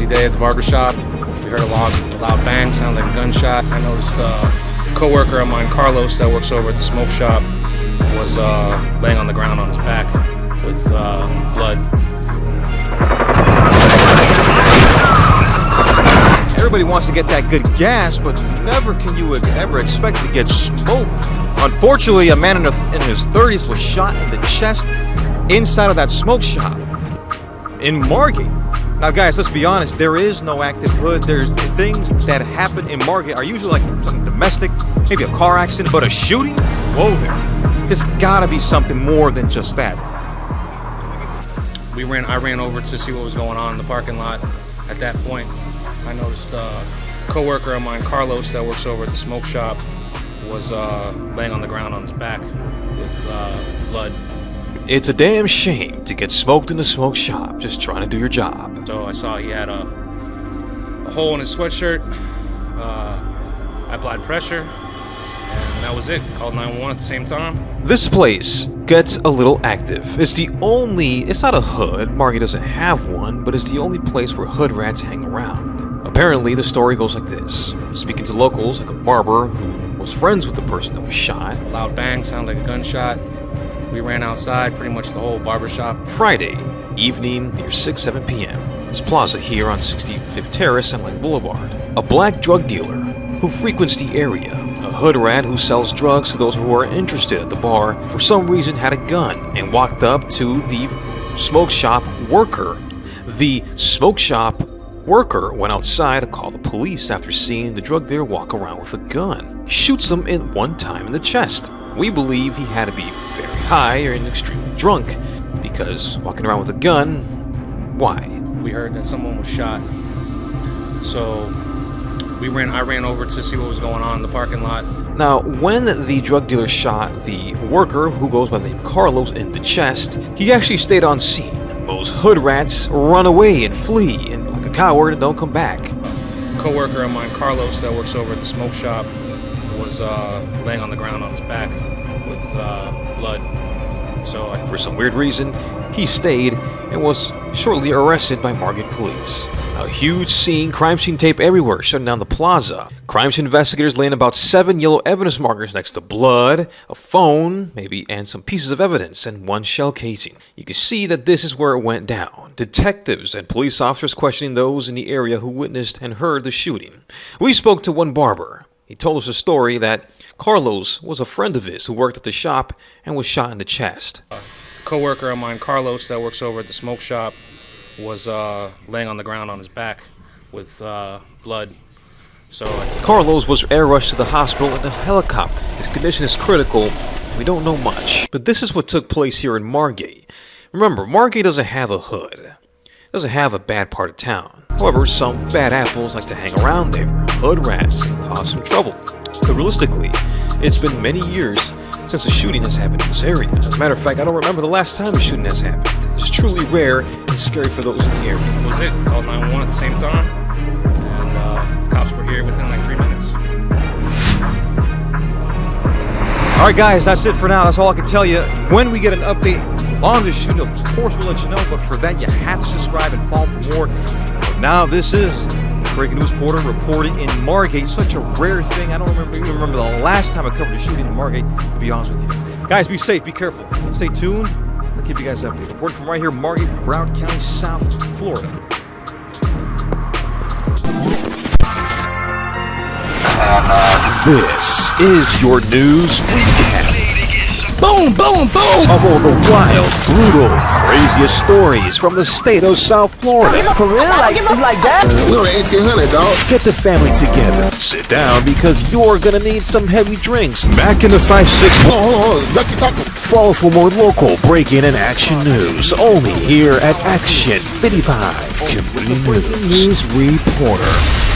day at the barbershop. We heard a loud bang, sounded like a gunshot. I noticed a co-worker of mine, Carlos, that works over at the smoke shop, was laying on the ground on his back with blood. Everybody wants to get that good gas, but never can you ever expect to get smoked. Unfortunately, a man in his 30s was shot in the chest inside of that smoke shop in Margate. Now guys, let's be honest, there is no active hood. There's things that happen in Margate are usually like something domestic, maybe a car accident, but a shooting? Whoa there. There's gotta be something more than just that. I ran over to see what was going on in the parking lot. At that point, I noticed a co-worker of mine, Carlos, that works over at the smoke shop, was laying on the ground on his back with blood. It's a damn shame to get smoked in a smoke shop just trying to do your job. So I saw he had a hole in his sweatshirt, high blood pressure, and that was it. Called 911 at the same time. This place gets a little active. It's not a hood, Margate doesn't have one, but it's the only place where hood rats hang around. Apparently, the story goes like this. Speaking to locals, like a barber who was friends with the person that was shot. A loud bang, sounded like a gunshot. We ran outside, pretty much the whole barbershop. Friday evening near 6-7 p.m. This plaza here on 65th Terrace and Lake Boulevard. A black drug dealer who frequents the area. A hood rat who sells drugs to those who are interested at the bar for some reason had a gun and walked up to the smoke shop worker. The smoke shop worker went outside to call the police after seeing the drug dealer walk around with a gun. Shoots him in one time in the chest. We believe he had to be very high or extremely drunk, because walking around with a gun, why? We heard that someone was shot, so I ran over to see what was going on in the parking lot. Now, when the drug dealer shot the worker, who goes by the name Carlos, in the chest, he actually stayed on scene. Most hood rats run away and flee, and like a coward, and don't come back. A co-worker of mine, Carlos, that works over at the smoke shop, was laying on the ground on his back with blood. So for some weird reason, he stayed and was shortly arrested by Margate police. A huge scene, crime scene tape everywhere, shutting down the plaza. Crime scene investigators laying about 7 yellow evidence markers next to blood, a phone, maybe, and some pieces of evidence, and one shell casing. You can see that this is where it went down. Detectives and police officers questioning those in the area who witnessed and heard the shooting. We spoke to one barber. He told us a story that Carlos was a friend of his who worked at the shop and was shot in the chest. A co-worker of mine, Carlos, that works over at the smoke shop, was laying on the ground on his back with blood. So Carlos was air rushed to the hospital in a helicopter. His condition is critical. We don't know much. But this is what took place here in Margate. Remember, Margate doesn't have a hood. It doesn't have a bad part of town. However, some bad apples like to hang around there. Hood rats can cause some trouble. But realistically, it's been many years since a shooting has happened in this area. As a matter of fact, I don't remember the last time a shooting has happened. It's truly rare and scary for those in the area. That was it. Called 911 at the same time, and cops were here within like 3 minutes. All right, guys, that's it for now. That's all I can tell you. When we get an update on this shooting, of course we'll let you know, but for that, you have to subscribe and follow for more. For now, this is Breaking News Reporter reporting in Margate. Such a rare thing. I don't even remember the last time I covered a shooting in Margate, to be honest with you. Guys, be safe, be careful. Stay tuned. I'll keep you guys updated. Reporting from right here, Margate, Broward County, South Florida. This is your news recap. Boom, boom, boom! Of all the wild, brutal, craziest stories from the state of South Florida. For real? Like, it's like that? We on 1800, dog. Get the family together. Sit down because you're gonna need some heavy drinks. Back in the 5-6. Hold on. Ducky Taco. Follow for more local breaking and action news. Only here at Action 55 Community News Reporter.